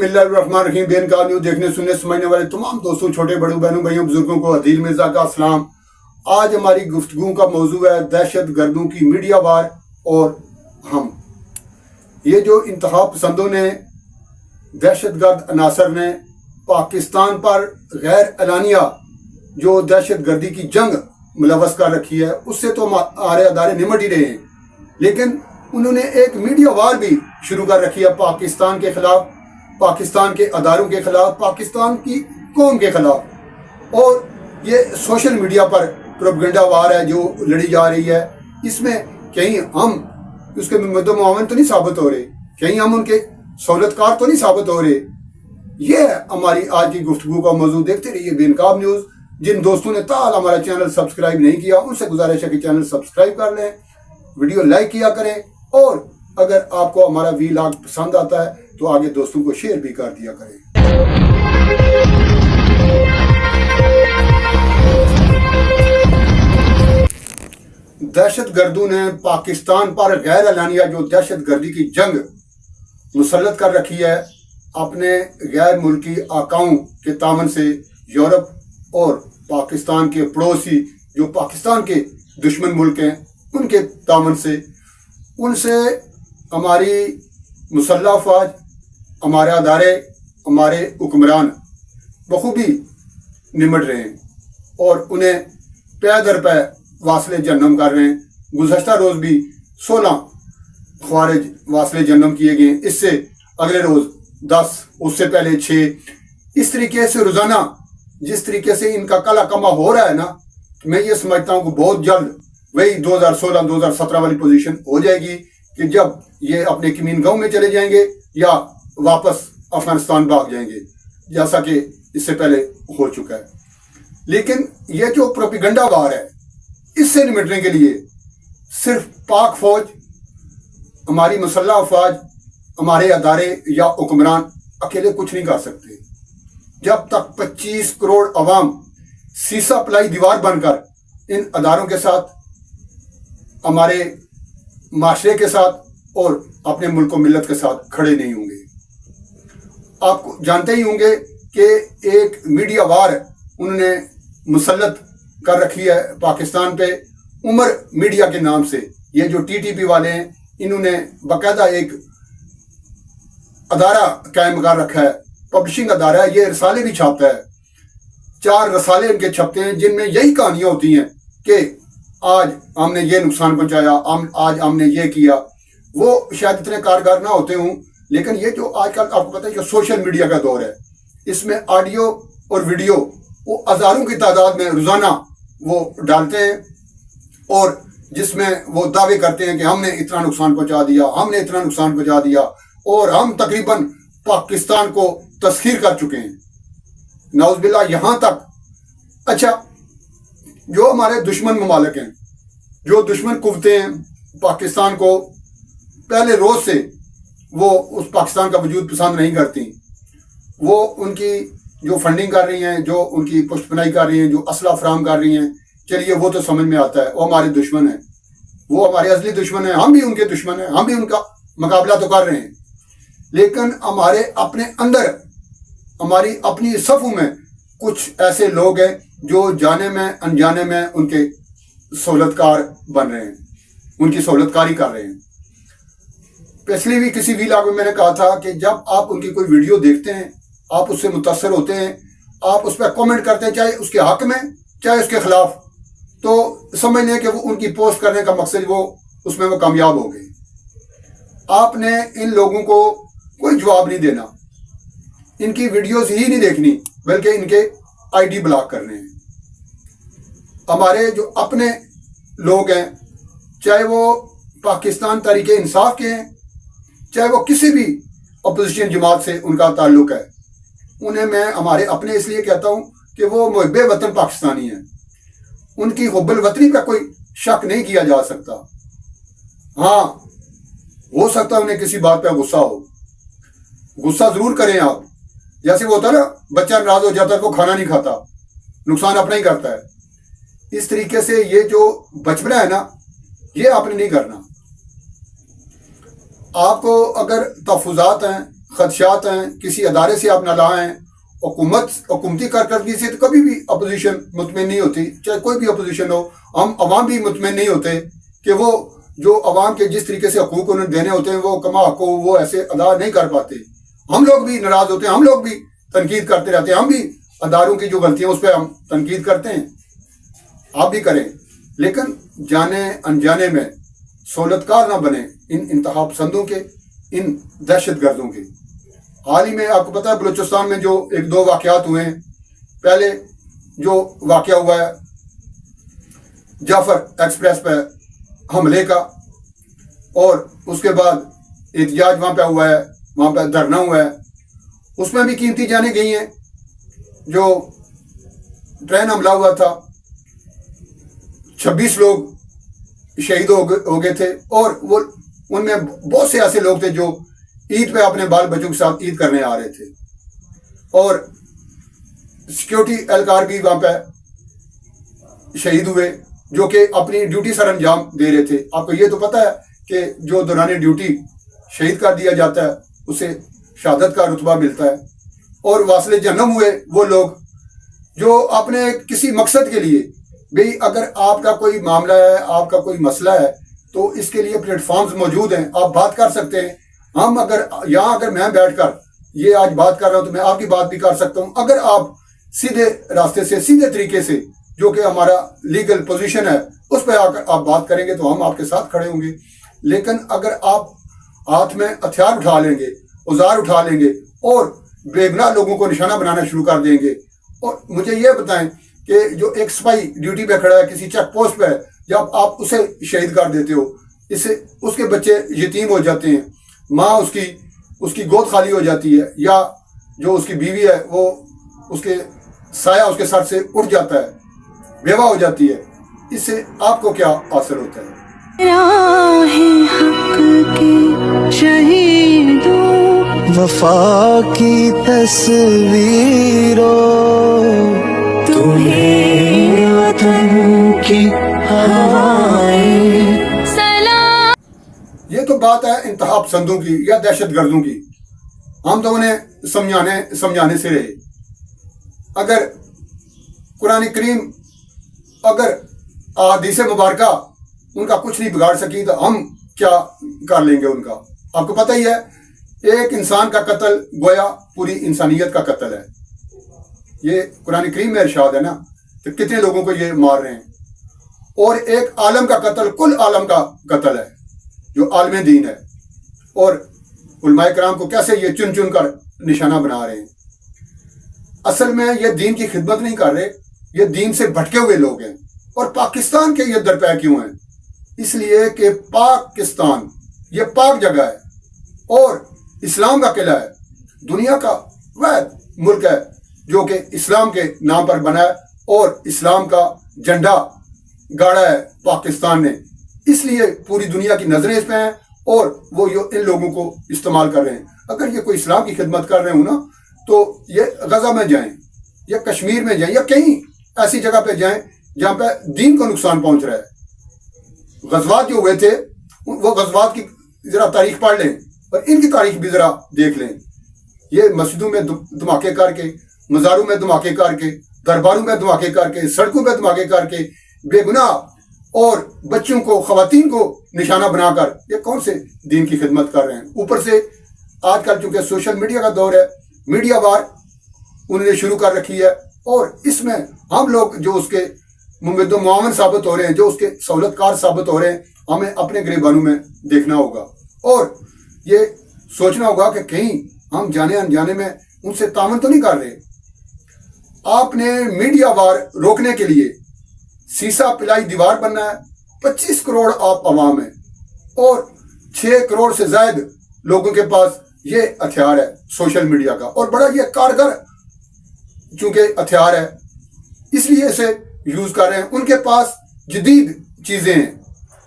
बिस्मिल्लाहिर्रहमानिर्रहीम। बेनकाब न्यूज़ देखने सुनने समझने वाले तमाम दोस्तों, छोटे बड़ों, बहनों, भाइयों, बुजुर्गों को अदील मिर्जा का अस्सलाम। आज हमारी गुफ्तगू का मौजू है दहशत गर्दों की मीडिया वार और हम। ये जो इंतहा पसंदों ने, दहशत गर्द अनासर ने पाकिस्तान पर गैर एलानिया जो दहशत गर्दी की जंग मुलवस कर रखी है, उससे तो हमारे अदारे निमट ही रहे हैं, लेकिन उन्होंने एक मीडिया वार भी शुरू कर रखी है पाकिस्तान के खिलाफ, पाकिस्तान के अदारों के खिलाफ, पाकिस्तान की कौम के खिलाफ। और ये सोशल मीडिया पर प्रोपेगेंडा वार है जो लड़ी जा रही है। इसमें कहीं हम उसके मुआवन तो नहीं साबित हो रहे, कहीं हम उनके सहूलतकार तो नहीं साबित हो रहे। ये हमारी आज की गुफ्तगू का मौजू। देखते रहिए बेनकाब न्यूज़। जिन दोस्तों ने ताल हमारा चैनल सब्सक्राइब नहीं किया, उनसे गुजारिश है कि चैनल सब्सक्राइब कर लें, वीडियो लाइक किया करें, और अगर आपको हमारा वीलॉग पसंद आता है तो आगे दोस्तों को शेयर भी कर दिया करें। दहशत गर्दों ने पाकिस्तान पर गैर एलानिया जो दहशत गर्दी की जंग मुसल्लत कर रखी है, अपने गैर मुल्की आकाओं के तामन से यूरोप और पाकिस्तान के पड़ोसी जो पाकिस्तान के दुश्मन मुल्क हैं, उनके तामन से, उनसे हमारी मुसल्लह अफवाज, हमारे अदारे, हमारे हुक्मरान बखूबी निमट रहे हैं और उन्हें पै दर पै वासले जन्नम कर रहे हैं। गुज़श्ता रोज़ भी 16 ख्वारिज वासले जन्नम किए गए, इससे अगले रोज़ 10, उससे पहले 6। इस तरीके से रोज़ाना जिस तरीके से इनका कला कमा हो रहा है ना, मैं ये समझता हूँ कि बहुत जल्द वही 2016-2017 वाली पोजीशन हो जाएगी कि जब ये अपने किमीन गांव में चले जाएंगे या वापस अफगानिस्तान भाग जाएंगे, जैसा कि इससे पहले हो चुका है। लेकिन ये जो प्रोपेगेंडा वार है, इससे निपटने के लिए सिर्फ पाक फौज, हमारी मुसल्लह अफवाज, हमारे अदारे या हुक्मरान अकेले कुछ नहीं कर सकते। जब तक 25 करोड़ अवाम सीसा पलाई दीवार बनकर इन अदारों के साथ, हमारे माशरे के साथ और अपने मुल्क मिल्लत के साथ खड़े नहीं होंगे। आप जानते ही होंगे कि एक मीडिया वार उन्होंने मुसल्लत कर रखी है पाकिस्तान पे, उमर मीडिया के नाम से। ये जो टीटीपी वाले हैं, इन्होंने बाकायदा एक अदारा कायम कर रखा है, पब्लिशिंग अदारा है। ये रसाले भी छापता है, 4 रसाले इनके छपते हैं जिनमें यही कहानियां होती हैं कि आज हमने ये नुकसान पहुंचाया, आज हमने ये किया। वो शायद इतने कारगर ना होते हों, लेकिन ये जो आजकल आपको पता है कि सोशल मीडिया का दौर है, इसमें ऑडियो और वीडियो वो हज़ारों की तादाद में रोज़ाना वो डालते हैं, और जिसमें वो दावे करते हैं कि हमने इतना नुकसान पहुंचा दिया, हमने इतना नुकसान पहुंचा दिया, और हम तकरीबन पाकिस्तान को तस्खीर कर चुके हैं। नाउज़बिल्लाह, यहाँ तक। अच्छा, जो हमारे दुश्मन ममालिक हैं, जो दुश्मन कुव्वतें हैं, पाकिस्तान को पहले रोज़ से वो उस पाकिस्तान का वजूद पसंद नहीं करती। वो उनकी जो फंडिंग कर रही हैं, जो उनकी पुष्टपनाही कर रही हैं, जो असला फराहम कर रही हैं, चलिए वो तो समझ में आता है, वो हमारे दुश्मन हैं, वो हमारे असली दुश्मन हैं, हम भी उनके दुश्मन हैं, हम भी उनका मुकाबला तो कर रहे हैं। लेकिन हमारे अपने अंदर, हमारी अपनी सफ़ों में कुछ ऐसे लोग हैं जो जाने में अनजाने में उनके सहूलतकार बन रहे हैं, उनकी सहूलतकारी कर रहे हैं। पिछली भी किसी वीलॉग में मैंने कहा था कि जब आप उनकी कोई वीडियो देखते हैं, आप उससे मुतासर होते हैं, आप उस पर कमेंट करते हैं, चाहे उसके हक में चाहे उसके खिलाफ, तो समझ लें कि वो उनकी पोस्ट करने का मकसद वो उसमें वो कामयाब हो गए। आपने इन लोगों को कोई जवाब नहीं देना, इनकी वीडियोस ही नहीं देखनी, बल्कि इनके आईडी ब्लॉक करने हैं। हमारे जो अपने लोग हैं, चाहे वो पाकिस्तान तहरीके इंसाफ के हैं, चाहे वो किसी भी अपोजिशन जमात से उनका ताल्लुक है, उन्हें मैं हमारे अपने इसलिए कहता हूँ कि वो मुहब्बे वतन पाकिस्तानी हैं। उनकी हुब्बुल वतनी का कोई शक नहीं किया जा सकता। हाँ, हो सकता है उन्हें किसी बात पर गुस्सा हो, गुस्सा जरूर करें आप। जैसे वो होता है ना, बच्चा नाराज हो जाता है, वो खाना नहीं खाता, नुकसान अपना ही करता है। इस तरीके से ये जो बचपना है ना, ये आपने नहीं करना। आपको अगर तहफ़्फ़ुज़ात हैं, خدشات ہیں کسی ادارے سے آپ نہ لائیں. حکومتی کارکردگی سے تو کبھی بھی اپوزیشن مطمئن نہیں ہوتی, چاہے کوئی بھی اپوزیشن ہو. ہم عوام بھی مطمئن نہیں ہوتے کہ وہ جو عوام کے جس طریقے سے حقوق انہیں دینے ہوتے ہیں وہ کما حق وہ ایسے ادا نہیں کر پاتے. ہم لوگ بھی ناراض ہوتے ہیں, ہم لوگ بھی تنقید کرتے رہتے ہیں, ہم بھی اداروں کی جو غلطیاں اس پہ ہم تنقید کرتے ہیں. آپ بھی کریں, لیکن جانے انجانے میں سہولت کار نہ بنے ان انتہا پسندوں کے, ان دہشت گردوں کے. حال ہی میں آپ کو پتہ ہے بلوچستان میں جو ایک دو واقعات ہوئے ہیں. پہلے جو واقعہ ہوا ہے جعفر ایکسپریس پہ حملے کا, اور اس کے بعد احتجاج وہاں پہ ہوا ہے, وہاں پہ دھرنا ہوا ہے, اس میں بھی قیمتی جانیں گئی ہیں. جو ٹرین حملہ ہوا تھا 26 لوگ شہید ہو گئے تھے, اور وہ ان میں بہت سے ایسے لوگ تھے جو عید پہ اپنے بال بچوں کے ساتھ عید کرنے آ رہے تھے, اور سیکیورٹی اہلکار بھی وہاں پہ شہید ہوئے جو کہ اپنی ڈیوٹی سر انجام دے رہے تھے. آپ کو یہ تو پتہ ہے کہ جو دوران ڈیوٹی شہید کر دیا جاتا ہے اسے شہادت کا رتبہ ملتا ہے. اور واصل جہنم ہوئے وہ لوگ جو اپنے کسی مقصد کے لیے, بھئی اگر آپ کا کوئی معاملہ ہے, آپ کا کوئی مسئلہ ہے, تو اس کے لیے پلیٹ فارمز موجود ہیں, آپ بات کر سکتے ہیں. ہم اگر میں بیٹھ کر یہ آج بات کر رہا ہوں تو میں آپ کی بات بھی کر سکتا ہوں. اگر آپ سیدھے راستے سے, سیدھے طریقے سے, جو کہ ہمارا لیگل پوزیشن ہے, اس پہ آ کر آپ بات کریں گے تو ہم آپ کے ساتھ کھڑے ہوں گے. لیکن اگر آپ ہاتھ میں ہتھیار اٹھا لیں گے, اوزار اٹھا لیں گے, اور بے گناہ لوگوں کو نشانہ بنانا شروع کر دیں گے, اور مجھے یہ بتائیں کہ جو ایک سپاہی ڈیوٹی پہ کھڑا ہے کسی چیک پوسٹ پہ, جب آپ اسے شہید کر دیتے ہو, اس کے بچے یتیم ہو جاتے ہیں, ماں اس کی گود خالی ہو جاتی ہے, یا جو اس کی بیوی ہے وہ اس کے سایہ اس کے سر سے اٹھ جاتا ہے, بیوہ ہو جاتی ہے, اس سے آپ کو کیا حاصل ہوتا ہے؟ راہ حق کی شہیدوں وفا کی تصویروں, تمہیں وطن کی ہوائیں سلام. یہ تو بات ہے انتہا پسندوں کی یا دہشت گردوں کی. ہم تو انہیں سمجھانے سے رہے. اگر قرآن کریم, اگر احادیث مبارکہ ان کا کچھ نہیں بگاڑ سکی تو ہم کیا کر لیں گے ان کا؟ آپ کو پتہ ہی ہے ایک انسان کا قتل گویا پوری انسانیت کا قتل ہے. یہ قرآن کریم میں ارشاد ہے نا, تو کتنے لوگوں کو یہ مار رہے ہیں. اور ایک عالم کا قتل کل عالم کا قتل ہے جو عالم دین ہے. اور علماء کرام کو کیسے یہ چن چن کر نشانہ بنا رہے ہیں. اصل میں یہ دین کی خدمت نہیں کر رہے, یہ دین سے بھٹکے ہوئے لوگ ہیں. اور پاکستان کے یہ درپے کیوں ہیں؟ اس لیے کہ پاکستان یہ پاک جگہ ہے اور اسلام کا قلعہ ہے, دنیا کا وہ ملک ہے جو کہ اسلام کے نام پر بنا ہے, اور اسلام کا جھنڈا گاڑا ہے پاکستان نے. اس لیے پوری دنیا کی نظریں اس پہ ہیں, اور وہ ان لوگوں کو استعمال کر رہے ہیں. اگر یہ کوئی اسلام کی خدمت کر رہے ہوں نا, تو یہ غزہ میں جائیں یا کشمیر میں جائیں یا کہیں ایسی جگہ پہ جائیں جہاں پہ دین کو نقصان پہنچ رہا ہے. غزوات جو ہوئے تھے وہ غزوات کی ذرا تاریخ پڑھ لیں, اور ان کی تاریخ بھی ذرا دیکھ لیں. یہ مسجدوں میں دھماکے کر کے, مزاروں میں دھماکے کر کے, درباروں میں دھماکے کر کے, سڑکوں میں دھماکے کر کے, بے گناہ اور بچوں کو, خواتین کو نشانہ بنا کر یہ کون سے دین کی خدمت کر رہے ہیں؟ اوپر سے آج کل چونکہ سوشل میڈیا کا دور ہے, میڈیا وار انہوں نے شروع کر رکھی ہے, اور اس میں ہم لوگ جو اس کے ممد و معاون ثابت ہو رہے ہیں, جو اس کے سہولت کار ثابت ہو رہے ہیں, ہمیں اپنے گریبانوں میں دیکھنا ہوگا اور یہ سوچنا ہوگا کہ کہیں ہم جانے انجانے میں ان سے تعاون تو نہیں کر رہے. آپ نے میڈیا وار روکنے کے لیے سیسا پلائی دیوار بننا ہے. 25 کروڑ آپ عوام ہیں اور 6 کروڑ سے زائد لوگوں کے پاس یہ ہتھیار ہے سوشل میڈیا کا, اور بڑا یہ کارگر چونکہ ہتھیار ہے اس لیے اسے یوز کر رہے ہیں. ان کے پاس جدید چیزیں ہیں,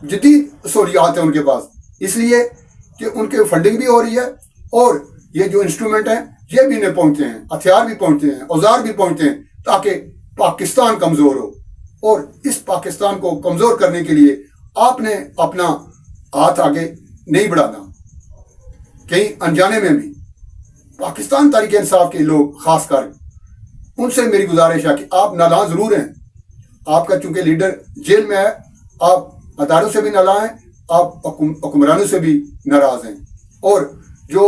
جدید سہولیات ہیں ان کے پاس, اس لیے کہ ان کے فنڈنگ بھی ہو رہی ہے, اور یہ جو انسٹرومنٹ ہیں یہ بھی انہیں پہنچتے ہیں, ہتھیار بھی پہنچتے ہیں, اوزار بھی پہنچتے ہیں, تاکہ پاکستان کمزور ہو. اور اس پاکستان کو کمزور کرنے کے لیے آپ نے اپنا ہاتھ آگے نہیں بڑھانا کہیں انجانے میں بھی. पाकिस्तान तहरीक इंसाफ के लोग खास कर, उनसे मेरी गुजारिश है कि आप नाराज जरूर हैं, आपका चूंकि लीडर जेल में है, आप अदारों से भी नाराज हैं, आप हुक्मरानों से भी नाराज हैं, और जो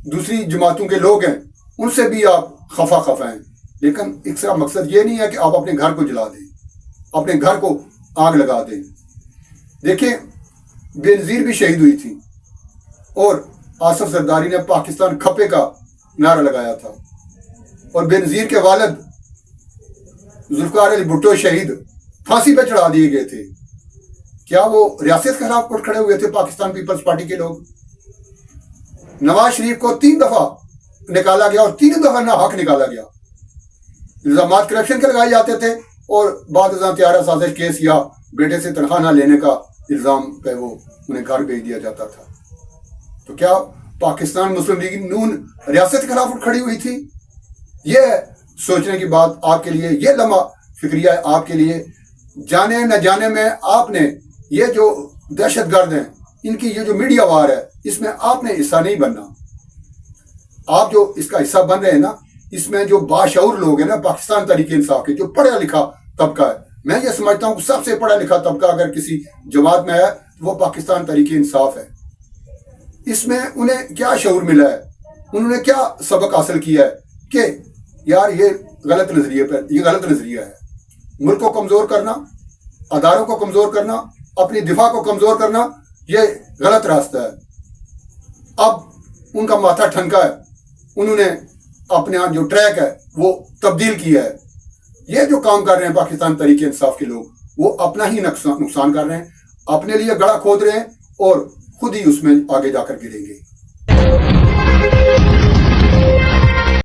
दूसरी जमातों के लोग हैं उनसे भी आप खफा हैं। लेकिन इसका मकसद ये नहीं है कि आप अपने घर को जला दें, अपने घर को आग लगा दें। देखिए, बेनज़ीर भी शहीद हुई थी और आसिफ जरदारी ने पाकिस्तान खपे का नारा लगाया था, और बेनज़ीर के वालिद जुल्फ़िकार अली भुट्टो शहीद फांसी पे चढ़ा दिए गए थे। क्या वो रियासत के खिलाफ उठ खड़े हुए थे पाकिस्तान पीपल्स पार्टी के लोग? नवाज शरीफ को 3 दफा निकाला गया और 3 दफा ना हक निकाला गया। इल्जामात करप्शन के लगाए जाते थे और बाद त्यारा साजिश केस या बेटे से तनख्वाह ना लेने का इल्जाम पे वो उन्हें घर भेज दिया जाता था। तो क्या पाकिस्तान मुस्लिम लीग नून रियासत के खिलाफ उठ खड़ी हुई थी? ये सोचने की बात आपके लिए, ये लम्हा फिक्रिया है आपके लिए। जाने न जाने में आपने ये जो दहशतगर्द हैं, इनकी ये जो मीडिया वार है, इसमें आपने हिस्सा नहीं बनना। आप जो इसका हिस्सा बन रहे हैं ना, इसमें जो बाशऊर लोग हैं ना, पाकिस्तान तहरीक इंसाफ के जो पढ़ा लिखा तबका है, मैं ये समझता हूँ कि सबसे पढ़ा लिखा तबका अगर किसी जमात में है तो वो पाकिस्तान तहरीक इंसाफ है। इसमें उन्हें क्या शऊर मिला है, उन्होंने क्या सबक हासिल किया है कि यार ये गलत नजरिया है। मुल्क को कमजोर करना, अदारों को कमजोर करना, अपनी दिफा को कमजोर करना, ये गलत रास्ता है। अब उनका माथा ठनका है, उन्होंने अपना जो ट्रैक है वो तब्दील किया है। ये जो काम कर रहे हैं पाकिस्तान तहरीक इंसाफ के लोग, वो अपना ही नुकसान कर रहे हैं, अपने लिए गड़ा खोद रहे हैं और खुद ही उसमें आगे जाकर गिरेंगे।